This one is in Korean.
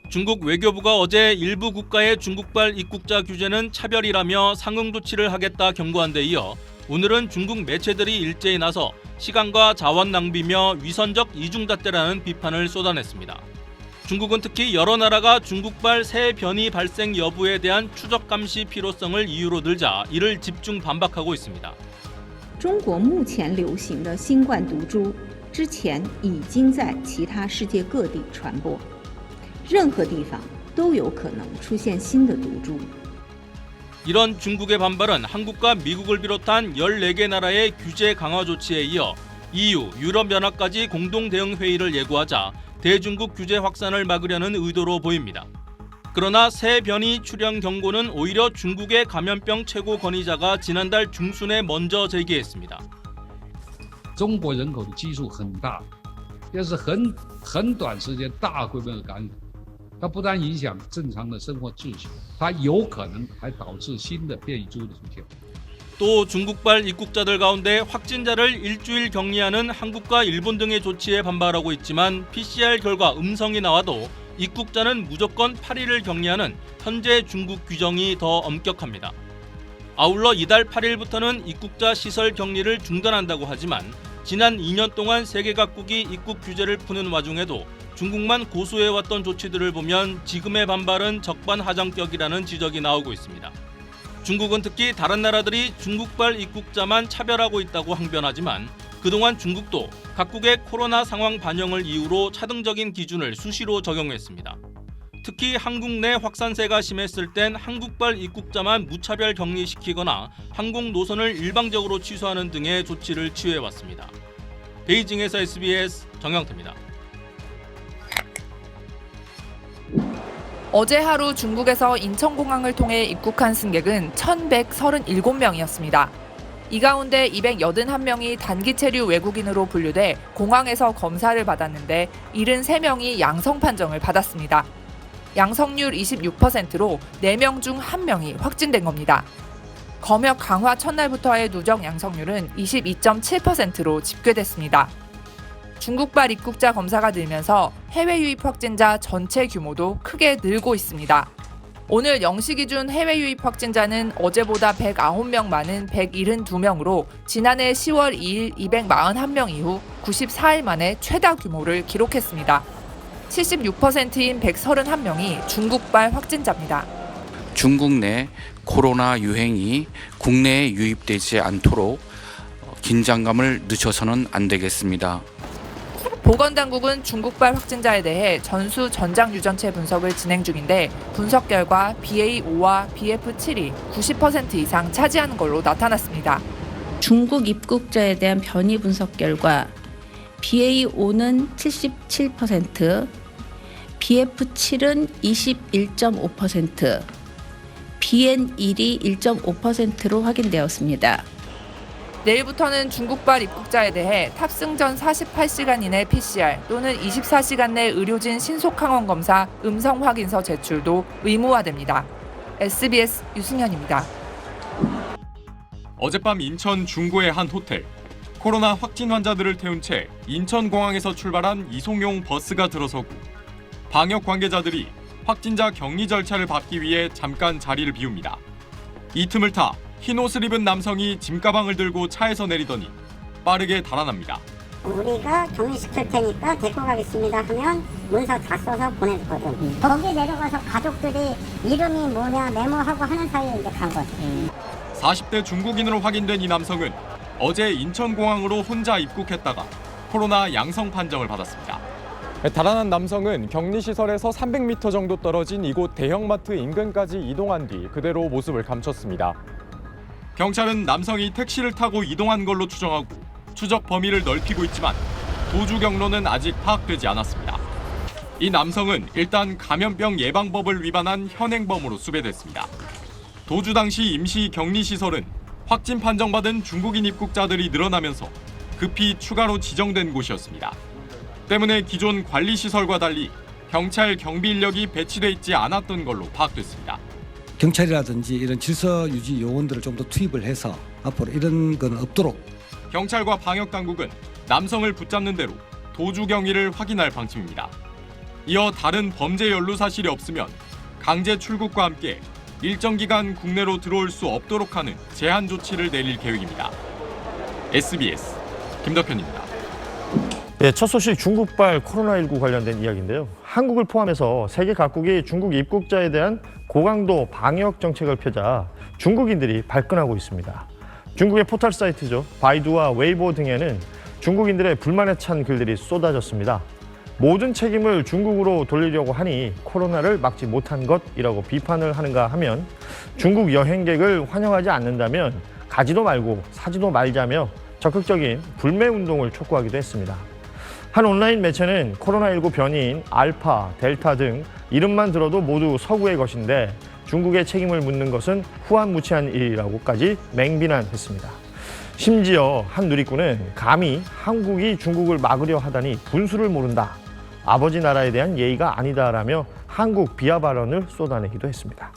중국 외교부가 어제 일부 국가의 중국발 입국자 규제는 차별이라며 상응 조치를 하겠다 경고한 데 이어 오늘은 중국 매체들이 일제히 나서 시간과 자원 낭비며 위선적 이중잣대라는 비판을 쏟아냈습니다. 중국은 특히 여러 나라가 중국발 새 변이 발생 여부에 대한 추적 감시 필요성을 이유로 들자 이를 집중 반박하고 있습니다. 中国目前流行的新冠毒株之前已经在其他世界各地传播，任何地方都有可能出现新的毒株。 이런 중국의 반발은 한국과 미국을 비롯한 14개 나라의 규제 강화 조치에 이어 EU, 유럽연합까지 공동 대응 회의를 예고하자 대중국 규제 확산을 막으려는 의도로 보입니다. 그러나 새 변이 출현 경고는 오히려 중국의 감염병 최고 권위자가 지난달 중순에 먼저 제기했습니다. 中国人口的基数很大，也是很短时间大规模的感染，它不但影响正常的生活秩序，它有可能还导致新的变异株的出现。 또 중국발 입국자들 가운데 확진자를 일주일 격리하는 한국과 일본 등의 조치에 반발하고 있지만 PCR 결과 음성이 나와도 입국자는 무조건 8일을 격리하는 현재 중국 규정이 더 엄격합니다. 아울러 이달 8일부터는 입국자 시설 격리를 중단한다고 하지만 지난 2년 동안 세계 각국이 입국 규제를 푸는 와중에도 중국만 고수해왔던 조치들을 보면 지금의 반발은 적반하장격이라는 지적이 나오고 있습니다. 중국은 특히 다른 나라들이 중국발 입국자만 차별하고 있다고 항변하지만 그동안 중국도 각국의 코로나 상황 반영을 이유로 차등적인 기준을 수시로 적용했습니다. 특히 한국 내 확산세가 심했을 땐 한국발 입국자만 무차별 격리시키거나 항공 노선을 일방적으로 취소하는 등의 조치를 취해왔습니다. 베이징에서 SBS 정영태입니다. 어제 하루 중국에서 인천공항을 통해 입국한 승객은 1,137명이었습니다. 이 가운데 281명이 단기 체류 외국인으로 분류돼 공항에서 검사를 받았는데 73명이 양성 판정을 받았습니다. 양성률 26%로 4명 중 1명이 확진된 겁니다. 검역 강화 첫날부터의 누적 양성률은 22.7%로 집계됐습니다. 중국발 입국자 검사가 늘면서 해외 유입 확진자 전체 규모도 크게 늘고 있습니다. 오늘 0시 기준 해외 유입 확진자는 어제보다 109명 많은 172명으로 지난해 10월 2일 241명 이후 94일 만에 최다 규모를 기록했습니다. 76%인 131명이 중국발 확진자입니다. 중국 내 코로나 유행이 국내에 유입되지 않도록 긴장감을 늦춰서는 안 되겠습니다. 보건당국은 중국발 확진자에 대해 전수 전장 유전체 분석을 진행 중인데 분석 결과 BA5와 BF7이 90% 이상 차지하는 걸로 나타났습니다. 중국 입국자에 대한 변이 분석 결과 BA5는 77%, BF7은 21.5%, BN1이 1.5%로 확인되었습니다. 내일부터는 중국발 입국자에 대해 탑승 전 48시간 이내 PCR 또는 24시간 내 의료진 신속항원 검사 음성 확인서 제출도 의무화됩니다. SBS 유승현입니다. 어젯밤 인천 중구의 한 호텔. 코로나 확진 환자들을 태운 채 인천공항에서 출발한 이송용 버스가 들어서고 방역 관계자들이 확진자 격리 절차를 밟기 위해 잠깐 자리를 비웁니다. 이 틈을 타 흰 옷을 입은 남성이 짐가방을 들고 차에서 내리더니 빠르게 달아납니다. 우리가 격리시킬 테니까 데리고 가겠습니다 하면 문서 다 써서 보내줬거든. 거기 내려가서 가족들이 이름이 뭐냐 메모하고 하는 사이에 이제 간 거지. 40대 중국인으로 확인된 이 남성은 어제 인천공항으로 혼자 입국했다가 코로나 양성 판정을 받았습니다. 달아난 남성은 격리시설에서 300m 정도 떨어진 이곳 대형마트 인근까지 이동한 뒤 그대로 모습을 감췄습니다. 경찰은 남성이 택시를 타고 이동한 걸로 추정하고 추적 범위를 넓히고 있지만 도주 경로는 아직 파악되지 않았습니다. 이 남성은 일단 감염병 예방법을 위반한 현행범으로 수배됐습니다. 도주 당시 임시 격리시설은 확진 판정받은 중국인 입국자들이 늘어나면서 급히 추가로 지정된 곳이었습니다. 때문에 기존 관리시설과 달리 경찰 경비 인력이 배치돼 있지 않았던 걸로 파악됐습니다. 경찰이라든지 이런 질서 유지 요원들을 좀 더 투입을 해서 앞으로 이런 건 없도록. 경찰과 방역 당국은 남성을 붙잡는 대로 도주 경위를 확인할 방침입니다. 이어 다른 범죄 연루 사실이 없으면 강제 출국과 함께 일정 기간 국내로 들어올 수 없도록 하는 제한 조치를 내릴 계획입니다. SBS 김덕현입니다. 네, 첫 소식 중국발 코로나19 관련된 이야기인데요. 한국을 포함해서 세계 각국이 중국 입국자에 대한 고강도 방역 정책을 펴자 중국인들이 발끈하고 있습니다. 중국의 포털 사이트죠. 바이두와 웨이보 등에는 중국인들의 불만에 찬 글들이 쏟아졌습니다. 모든 책임을 중국으로 돌리려고 하니 코로나를 막지 못한 것이라고 비판을 하는가 하면 중국 여행객을 환영하지 않는다면 가지도 말고 사지도 말자며 적극적인 불매 운동을 촉구하기도 했습니다. 한 온라인 매체는 코로나19 변이인 알파, 델타 등 이름만 들어도 모두 서구의 것인데 중국의 책임을 묻는 것은 후한무치한 일이라고까지 맹비난했습니다. 심지어 한 누리꾼은 감히 한국이 중국을 막으려 하다니 분수를 모른다. 아버지 나라에 대한 예의가 아니다라며 한국 비하 발언을 쏟아내기도 했습니다.